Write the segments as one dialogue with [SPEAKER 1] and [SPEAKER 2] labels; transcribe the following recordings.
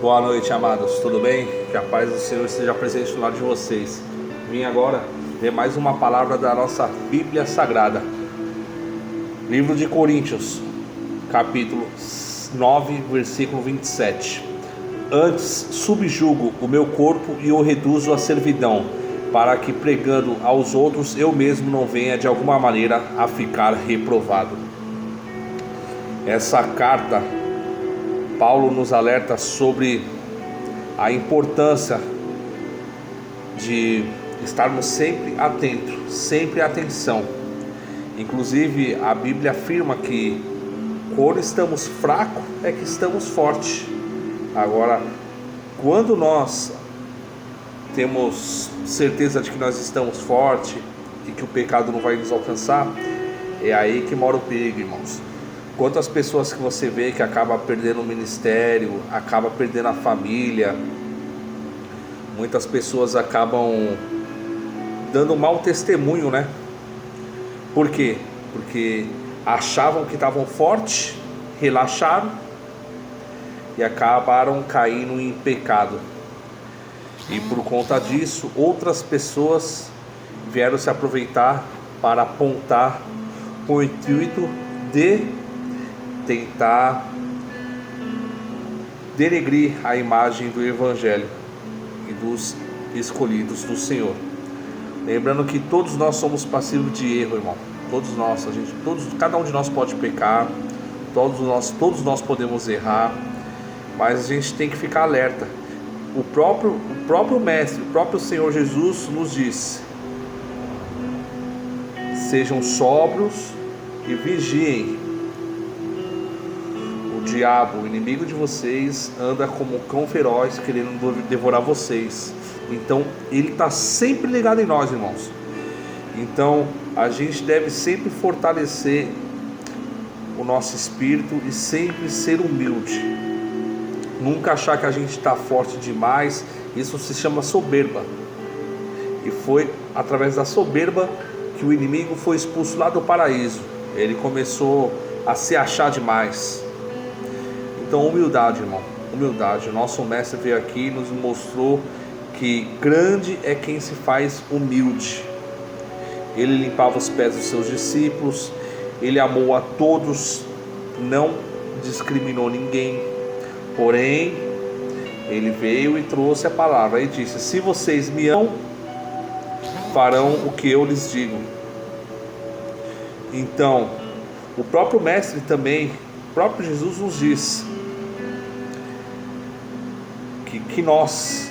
[SPEAKER 1] Boa noite, amados, tudo bem? Que a paz do Senhor esteja presente no lado de vocês. Vim agora ver mais uma palavra da nossa Bíblia Sagrada. Livro de Coríntios, capítulo 9, versículo 27. Antes subjugo o meu corpo e o reduzo à servidão, para que pregando aos outros eu mesmo não venha de alguma maneira a ficar reprovado. Essa carta, Paulo nos alerta sobre a importância de estarmos sempre atentos, sempre atenção. Inclusive a Bíblia afirma que quando estamos fracos é que estamos fortes. Agora, quando nós temos certeza de que nós estamos fortes e que o pecado não vai nos alcançar, é aí que mora o perigo, irmãos. Quantas pessoas que você vê que acaba perdendo o ministério, acaba perdendo a família, muitas pessoas acabam dando um mau testemunho, né? Por quê? Porque achavam que estavam fortes, relaxaram e acabaram caindo em pecado. E por conta disso, outras pessoas vieram se aproveitar para apontar com o intuito de tentar denegrir a imagem do Evangelho e dos escolhidos do Senhor. Lembrando que todos nós somos passivos de erro, irmão. Todos nós, cada um de nós pode pecar, todos nós podemos errar, mas a gente tem que ficar alerta. O próprio Mestre, o próprio Senhor Jesus nos diz: sejam sóbrios e vigiem. O diabo, o inimigo de vocês, anda como um cão feroz querendo devorar vocês. Então ele está sempre ligado em nós, irmãos. Então a gente deve sempre fortalecer o nosso espírito e sempre ser humilde. Nunca achar que a gente está forte demais. Isso se chama soberba. E foi através da soberba que o inimigo foi expulso lá do paraíso. Ele começou a se achar demais. Então, humildade, irmão, humildade. O nosso mestre veio aqui e nos mostrou que grande é quem se faz humilde. Ele limpava os pés dos seus discípulos, ele amou a todos, não discriminou ninguém. Porém, ele veio e trouxe a palavra e disse: se vocês me amam, farão o que eu lhes digo. Então, o próprio mestre também, o próprio Jesus nos diz que nós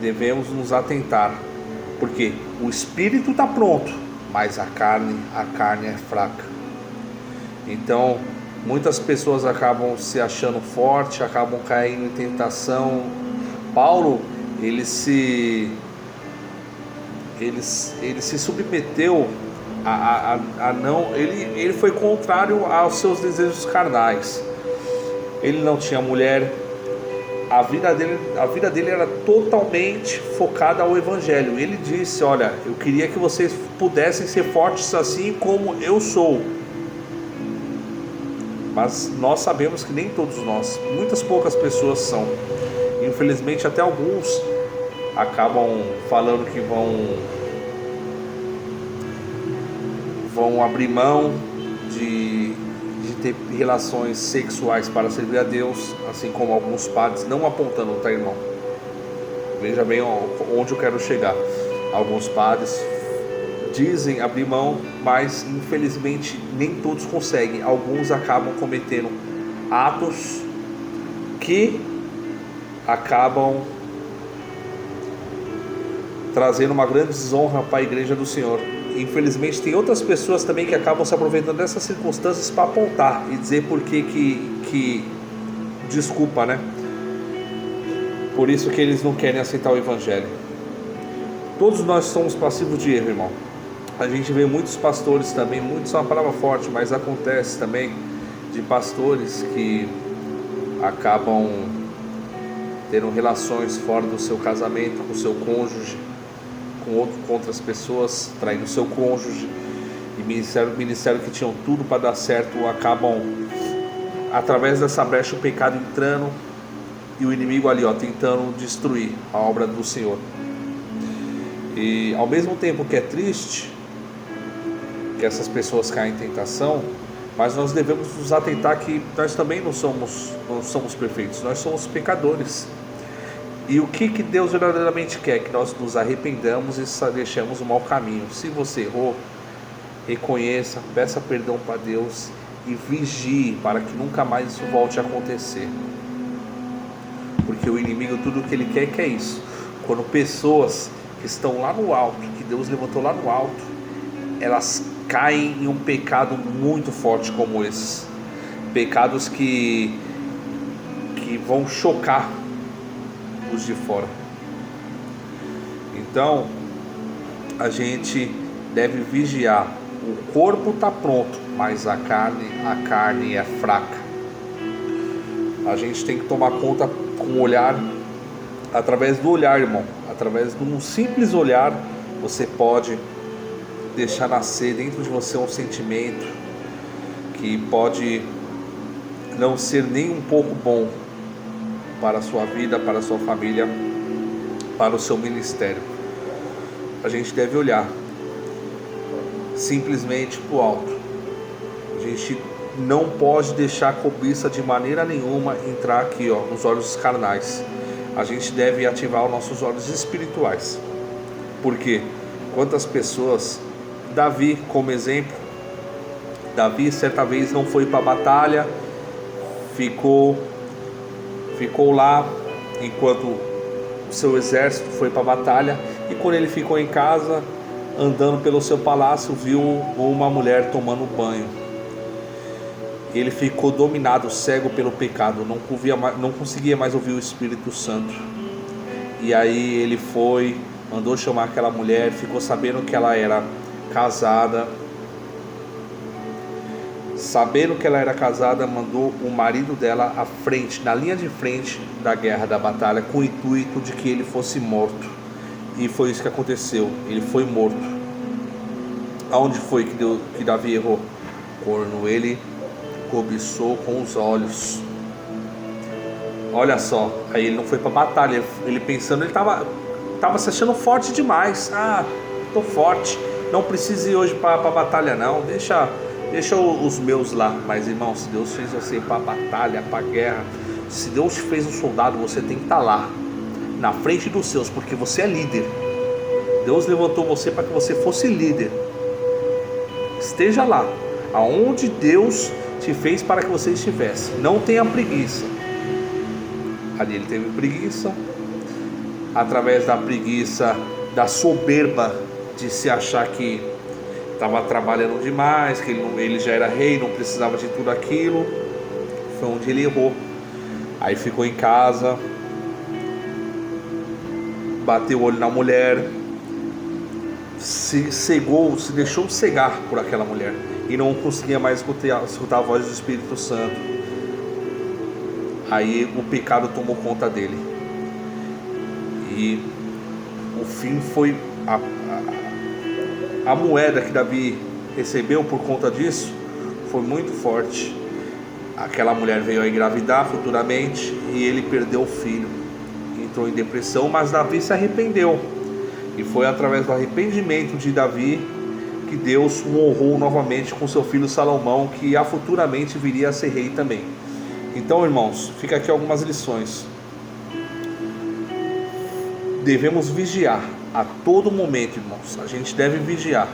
[SPEAKER 1] devemos nos atentar, porque o espírito está pronto, mas a carne é fraca. Então muitas pessoas acabam se achando forte, acabam caindo em tentação. Paulo, ele se submeteu ele foi contrário aos seus desejos carnais. Ele não tinha mulher. A vida dele era totalmente focada ao Evangelho. Ele disse: olha, eu queria que vocês pudessem ser fortes assim como eu sou. Mas nós sabemos que nem todos nós, muitas poucas pessoas são. Infelizmente até alguns acabam falando que vão abrir mão de ter relações sexuais para servir a Deus, assim como alguns padres, não apontando, tá, irmão? Veja bem onde eu quero chegar. Alguns padres dizem abrir mão, mas infelizmente nem todos conseguem. Alguns acabam cometendo atos que acabam trazendo uma grande desonra para a igreja do Senhor. Infelizmente tem outras pessoas também que acabam se aproveitando dessas circunstâncias para apontar e dizer por que desculpa, né? Por isso que eles não querem aceitar o Evangelho. Todos nós somos passivos de erro, irmão. A gente vê muitos pastores também, muitos são uma palavra forte, mas acontece também de pastores que acabam tendo relações fora do seu casamento, com o seu cônjuge, com outras pessoas, traindo o seu cônjuge, e ministério que tinham tudo para dar certo, acabam através dessa brecha o pecado entrando e o inimigo ali, tentando destruir a obra do Senhor. E ao mesmo tempo que é triste que essas pessoas caem em tentação, mas nós devemos nos atentar que nós também não somos perfeitos, nós somos pecadores. E o que Deus verdadeiramente quer? Que nós nos arrependamos e deixemos o mau caminho. Se você errou, reconheça, peça perdão para Deus e vigie para que nunca mais isso volte a acontecer. Porque o inimigo, tudo o que ele quer é isso. Quando pessoas que estão lá no alto, que Deus levantou lá no alto, elas caem em um pecado muito forte como esses. Pecados que vão chocar os de fora. Então, a gente deve vigiar. O corpo está pronto, mas a carne é fraca. A gente tem que tomar conta com o olhar, através do olhar, irmão. Através de um simples olhar, você pode deixar nascer dentro de você um sentimento que pode não ser nem um pouco bom para a sua vida, para a sua família, para o seu ministério. A gente deve olhar simplesmente para o alto. A gente não pode deixar a cobiça de maneira nenhuma entrar aqui, nos olhos carnais. A gente deve ativar os nossos olhos espirituais. Porque quantas pessoas, Davi como exemplo, Davi certa vez não foi para a batalha, ficou lá enquanto o seu exército foi para a batalha, e quando ele ficou em casa, andando pelo seu palácio, viu uma mulher tomando banho. Ele ficou dominado, cego pelo pecado, não conseguia mais ouvir o Espírito Santo. E aí ele mandou chamar aquela mulher, ficou sabendo que ela era casada. Sabendo que ela era casada, mandou o marido dela à frente, na linha de frente da guerra, da batalha, com o intuito de que ele fosse morto. E foi isso que aconteceu, ele foi morto. Aonde foi que Davi errou? Quando ele cobiçou com os olhos. Olha só, aí ele não foi para batalha, ele pensando, ele estava se achando forte demais. Tô forte, não preciso ir hoje para batalha não, deixa os meus lá. Mas irmão, se Deus fez você ir para batalha, para guerra, se Deus fez um soldado, você tem que estar lá, na frente dos seus, porque você é líder. Deus levantou você para que você fosse líder. Esteja lá, aonde Deus te fez para que você estivesse. Não tenha preguiça. Ali ele teve preguiça, através da preguiça, da soberba de se achar que estava trabalhando demais, que ele já era rei, não precisava de tudo aquilo. Foi onde ele errou. Aí ficou em casa, bateu o olho na mulher, se cegou, se deixou cegar por aquela mulher e não conseguia mais escutar a voz do Espírito Santo. Aí o pecado tomou conta dele e o fim foi a moeda que Davi recebeu por conta disso foi muito forte. Aquela mulher veio a engravidar futuramente e ele perdeu o filho, entrou em depressão, mas Davi se arrependeu. E foi através do arrependimento de Davi que Deus o honrou novamente com seu filho Salomão, que futuramente viria a ser rei também. Então, irmãos, fica aqui algumas lições. Devemos vigiar a todo momento, irmãos. A gente deve vigiar.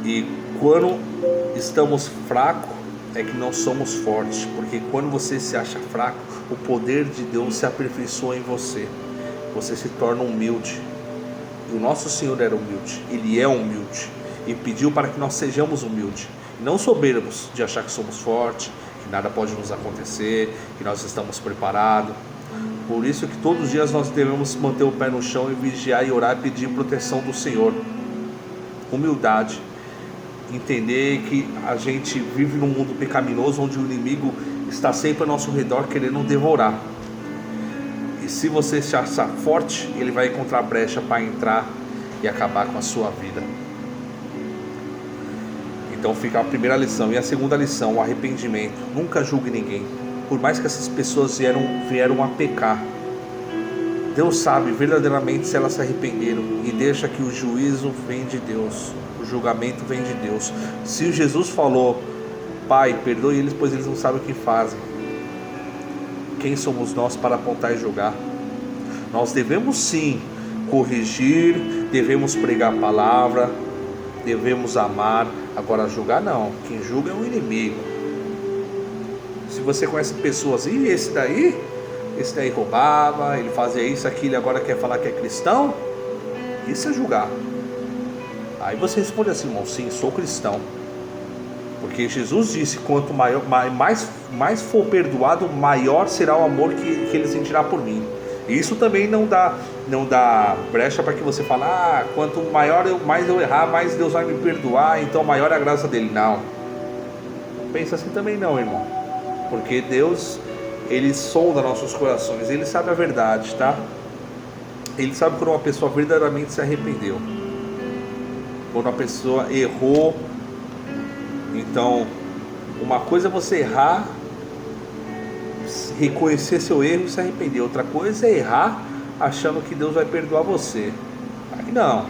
[SPEAKER 1] E quando estamos fracos, é que não somos fortes. Porque quando você se acha fraco, o poder de Deus se aperfeiçoa em você. Você se torna humilde. E o nosso Senhor era humilde. Ele é humilde. E pediu para que nós sejamos humildes. E não soberbos de achar que somos fortes, que nada pode nos acontecer, que nós estamos preparados. Por isso que todos os dias nós devemos manter o pé no chão e vigiar e orar e pedir proteção do Senhor. Humildade. Entender que a gente vive num mundo pecaminoso, onde o inimigo está sempre ao nosso redor querendo devorar. E se você se achar forte, ele vai encontrar brecha para entrar e acabar com a sua vida. Então fica a primeira lição. E a segunda lição, o arrependimento. Nunca julgue ninguém. Por mais que essas pessoas vieram a pecar, Deus sabe verdadeiramente se elas se arrependeram, e deixa que o juízo vem de Deus, o julgamento vem de Deus. Se Jesus falou: Pai, perdoe eles, pois eles não sabem o que fazem, quem somos nós para apontar e julgar? Nós devemos sim corrigir, devemos pregar a palavra, devemos amar. Agora julgar não, quem julga é o inimigo. Se você conhece pessoas, e esse daí roubava, ele fazia isso, aquilo, e agora quer falar que é cristão, isso é julgar. Aí você responde assim: irmão, sim, sou cristão, porque Jesus disse: quanto mais for perdoado, maior será o amor que ele sentirá por mim. E isso também não dá brecha para que você fale: quanto mais eu errar, mais Deus vai me perdoar, então maior é a graça dele. Não pensa assim também não, irmão, porque Deus, Ele sonda nossos corações, Ele sabe a verdade, tá? Ele sabe quando uma pessoa verdadeiramente se arrependeu, quando a pessoa errou. Então, uma coisa é você errar, reconhecer seu erro e se arrepender. Outra coisa é errar achando que Deus vai perdoar você. Aí não.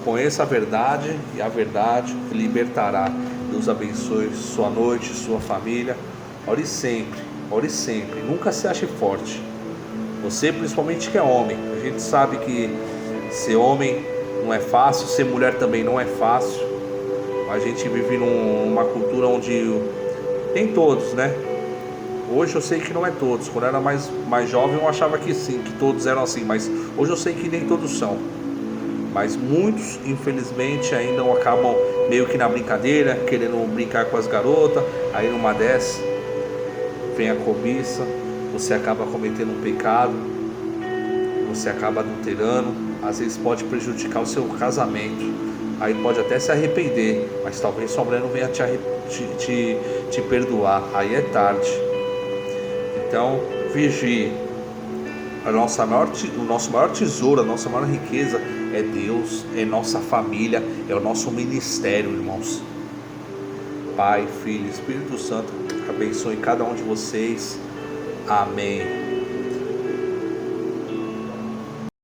[SPEAKER 1] Conheça a verdade e a verdade libertará. Deus abençoe sua noite, sua família. Ore sempre, nunca se ache forte. Você, principalmente que é homem, a gente sabe que ser homem não é fácil, ser mulher também não é fácil. A gente vive numa cultura onde tem todos, né? Hoje eu sei que não é todos. Quando eu era mais jovem eu achava que sim, que todos eram assim, mas hoje eu sei que nem todos são. Mas muitos, infelizmente, ainda acabam meio que na brincadeira, querendo brincar com as garotas. Aí numa dessas vem a cobiça, você acaba cometendo um pecado, você acaba adulterando, às vezes pode prejudicar o seu casamento. Aí pode até se arrepender, mas talvez sua mulher não venha te perdoar, aí é tarde. Então vigie. O nosso maior tesouro, a nossa maior riqueza é Deus, é nossa família, é o nosso ministério, irmãos. Pai, Filho, Espírito Santo, abençoe cada um de vocês. Amém.